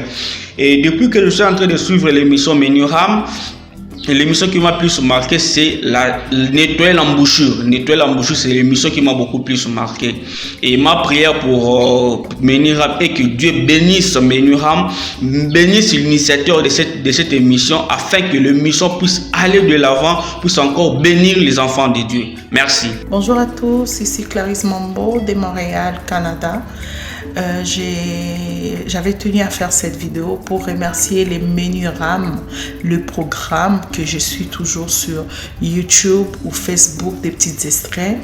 Et depuis que je suis en train de suivre l'émission Menuram, l'émission qui m'a plus marqué, c'est Nettoyer l'embouchure. Nettoyer l'embouchure, c'est l'émission qui m'a beaucoup plus marqué. Et ma prière pour Menuram est que Dieu bénisse Menuram, bénisse l'initiateur de cette émission, afin que l'émission puisse aller de l'avant, puisse encore bénir les enfants de Dieu. Merci. Bonjour à tous, ici Clarisse Mambo de Montréal, Canada. J'avais tenu à faire cette vidéo pour remercier les Menuram, le programme que je suis toujours sur YouTube ou Facebook, des petits extraits.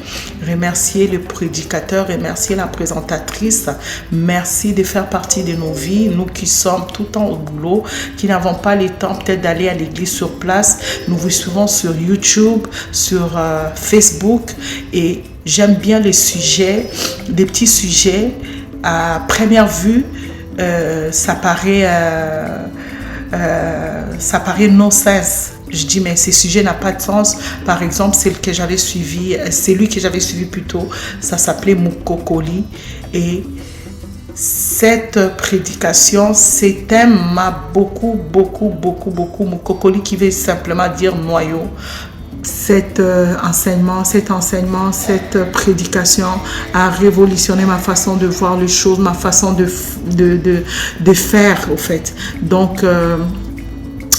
Remercier le prédicateur, remercier la présentatrice. Merci de faire partie de nos vies, nous qui sommes tout le temps au boulot, qui n'avons pas le temps peut-être d'aller à l'église sur place. Nous vous suivons sur YouTube, sur Facebook, et j'aime bien les sujets, des petits sujets. À première vue, ça paraît non sens. Je dis mais ce sujet n'a pas de sens. Par exemple, celui que j'avais suivi plutôt, ça s'appelait Mukokoli, et cette prédication, ces thèmes m'a beaucoup. Mukokoli qui veut simplement dire noyau. Cet enseignement, cette prédication a révolutionné ma façon de voir les choses, ma façon de faire au fait. Donc,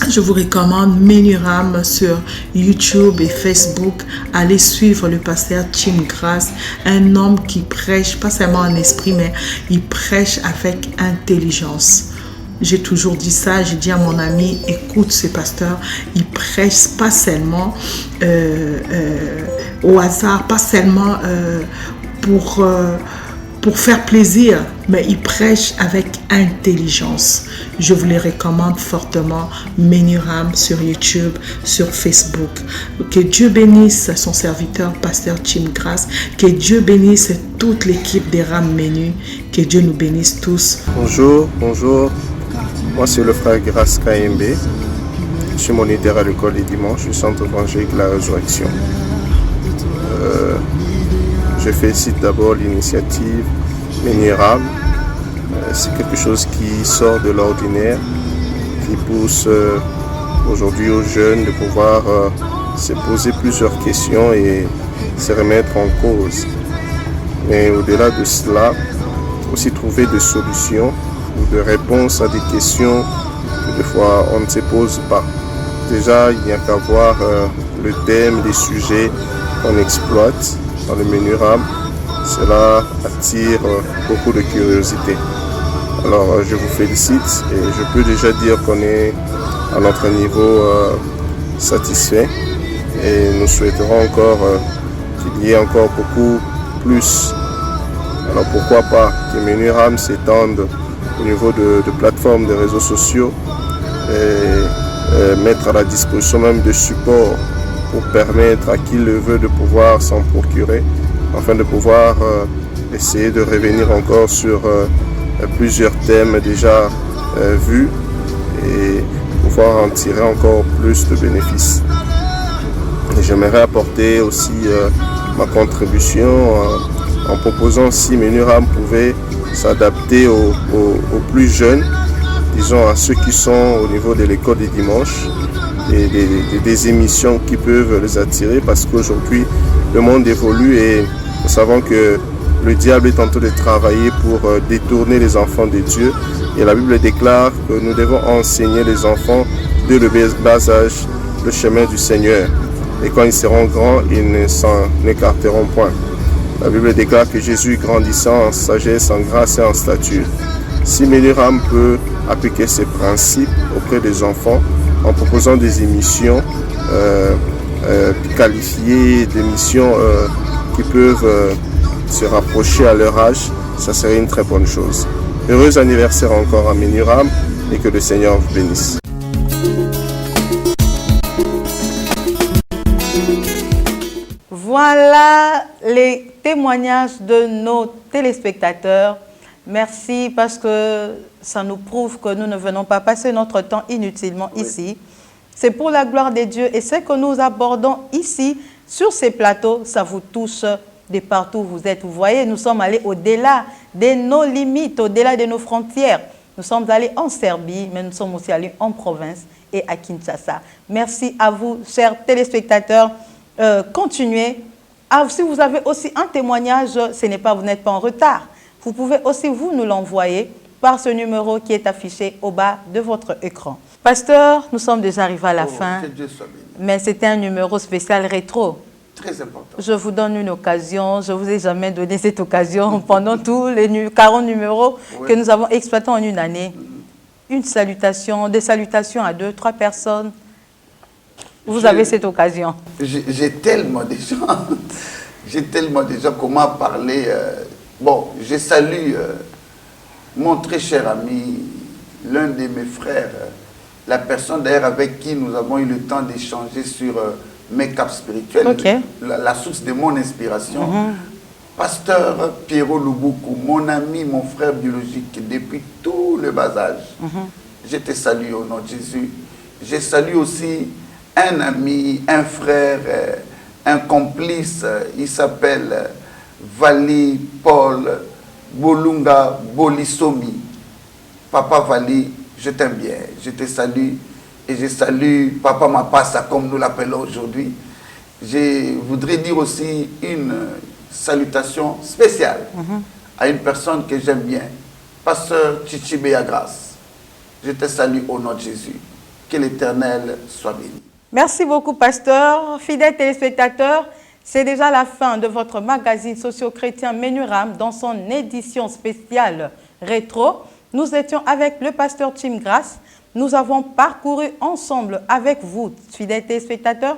je vous recommande Menuram sur YouTube et Facebook. Allez suivre le pasteur Tim Grace, un homme qui prêche, pas seulement en esprit, mais il prêche avec intelligence. J'ai toujours dit ça, j'ai dit à mon ami, écoute ce pasteur, il prêche pas seulement au hasard, pas seulement pour faire plaisir, mais il prêche avec intelligence. Je vous les recommande fortement, Menuram sur YouTube, sur Facebook. Que Dieu bénisse son serviteur, pasteur Tim Grace, que Dieu bénisse toute l'équipe des Ram Menu, que Dieu nous bénisse tous. Bonjour. Moi, c'est le frère Grace KMB. Je suis moniteur à l'école les dimanches du Centre évangélique La Résurrection. Je félicite d'abord l'initiative Menuram. C'est quelque chose qui sort de l'ordinaire, qui pousse aujourd'hui aux jeunes de pouvoir se poser plusieurs questions et se remettre en cause. Mais au-delà de cela, aussi trouver des solutions ou de réponses à des questions que des fois on ne se pose pas. Déjà, il n'y a qu'à voir le thème, les sujets qu'on exploite dans le Menuram. Cela attire beaucoup de curiosité. Alors, je vous félicite et je peux déjà dire qu'on est à notre niveau satisfait et nous souhaiterons encore qu'il y ait encore beaucoup plus. Alors, pourquoi pas que Menuram s'étende au niveau de plateformes de réseaux sociaux mettre à la disposition même de supports pour permettre à qui le veut de pouvoir s'en procurer, afin de pouvoir essayer de revenir encore sur plusieurs thèmes déjà vus et pouvoir en tirer encore plus de bénéfices. Et j'aimerais apporter aussi ma contribution en proposant si Menuram pouvait s'adapter aux plus jeunes, disons à ceux qui sont au niveau de l'école des dimanches, et des émissions qui peuvent les attirer, parce qu'aujourd'hui le monde évolue et nous savons que le diable est en train de travailler pour détourner les enfants de Dieu, et la Bible déclare que nous devons enseigner les enfants dès le bas âge le chemin du Seigneur, et quand ils seront grands, ils ne s'en écarteront point. La Bible déclare que Jésus grandissant en sagesse, en grâce et en stature. Si Menuram peut appliquer ces principes auprès des enfants en proposant des émissions qualifiées, des émissions qui peuvent se rapprocher à leur âge, ça serait une très bonne chose. Heureux anniversaire encore à Menuram et que le Seigneur vous bénisse. Voilà les témoignages de nos téléspectateurs. Merci parce que ça nous prouve que nous ne venons pas passer notre temps inutilement ici. C'est pour la gloire de Dieu et ce que nous abordons ici sur ces plateaux, ça vous touche de partout où vous êtes. Vous voyez, nous sommes allés au-delà de nos limites, au-delà de nos frontières. Nous sommes allés en Serbie, mais nous sommes aussi allés en province et à Kinshasa. Merci à vous, chers téléspectateurs. Continuez. Si vous avez aussi un témoignage, ce n'est pas, vous n'êtes pas en retard. Vous pouvez aussi vous nous l'envoyer par ce numéro qui est affiché au bas de votre écran. Pasteur, nous sommes déjà arrivés à la fin, mais c'était un numéro spécial rétro. Très important. Je vous donne une occasion, je ne vous ai jamais donné cette occasion pendant tous les 40 numéros que nous avons exploités en une année. Une salutation, des salutations à 2, 3 personnes. Vous avez cette occasion. J'ai tellement de gens, comment parler. Bon, je salue mon très cher ami, l'un de mes frères, la personne d'ailleurs avec qui nous avons eu le temps d'échanger sur mes caps spirituels, la source de mon inspiration. Pasteur Pierrot Lubuku, mon ami, mon frère biologique depuis tout le bas âge. Je te salue au nom de Jésus. Je salue aussi un ami, un frère, un complice, il s'appelle Vali Paul Bolunga Bolisomi. Papa Vali, je t'aime bien, je te salue et je salue Papa Mapassa comme nous l'appelons aujourd'hui. Je voudrais dire aussi une salutation spéciale à une personne que j'aime bien, Pasteur Chichibea Grace. Je te salue au nom de Jésus. Que l'Éternel soit béni. Merci beaucoup, pasteur. Fidèles téléspectateurs, c'est déjà la fin de votre magazine socio-chrétien Menuram dans son édition spéciale rétro. Nous étions avec le pasteur Tim Grace. Nous avons parcouru ensemble avec vous, fidèles téléspectateurs,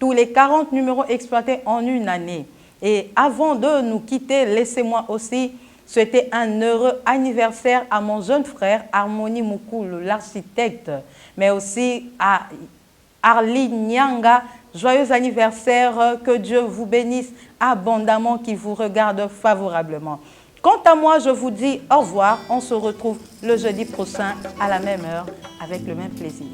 tous les 40 numéros exploités en une année. Et avant de nous quitter, laissez-moi aussi souhaiter un heureux anniversaire à mon jeune frère Harmonie Moukoulou, l'architecte, mais aussi à Arline Nyanga. Joyeux anniversaire, que Dieu vous bénisse abondamment, qu'il vous regarde favorablement. Quant à moi, je vous dis au revoir. On se retrouve le jeudi prochain à la même heure avec le même plaisir.